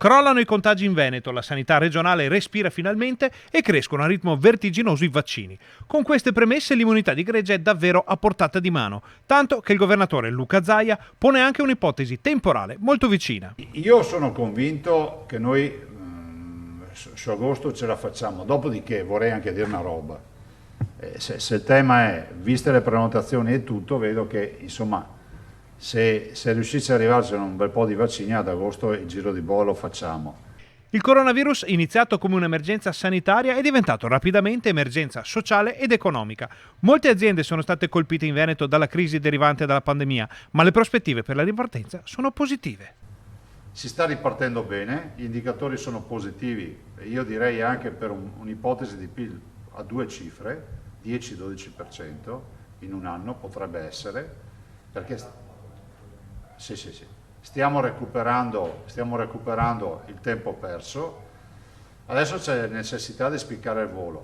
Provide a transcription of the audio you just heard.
Crollano i contagi in Veneto, la sanità regionale respira finalmente e crescono a ritmo vertiginoso i vaccini. Con queste premesse l'immunità di gregge è davvero a portata di mano, tanto che il governatore Luca Zaia pone anche un'ipotesi temporale molto vicina. Io sono convinto che noi su agosto ce la facciamo, dopodiché vorrei anche dire una roba. Se il tema è, viste le prenotazioni e tutto, vedo che insomma se riuscisse ad arrivarci un bel po' di vaccini ad agosto il giro di boa lo facciamo. Il coronavirus, iniziato come un'emergenza sanitaria, è diventato rapidamente emergenza sociale ed economica. Molte aziende sono state colpite in Veneto dalla crisi derivante dalla pandemia, ma le prospettive per la ripartenza sono positive. Si sta ripartendo bene, gli indicatori sono positivi e io direi anche per un'ipotesi di PIL a due cifre, 10-12% in un anno potrebbe essere, perché sì, stiamo recuperando il tempo perso, adesso c'è necessità di spiccare il volo.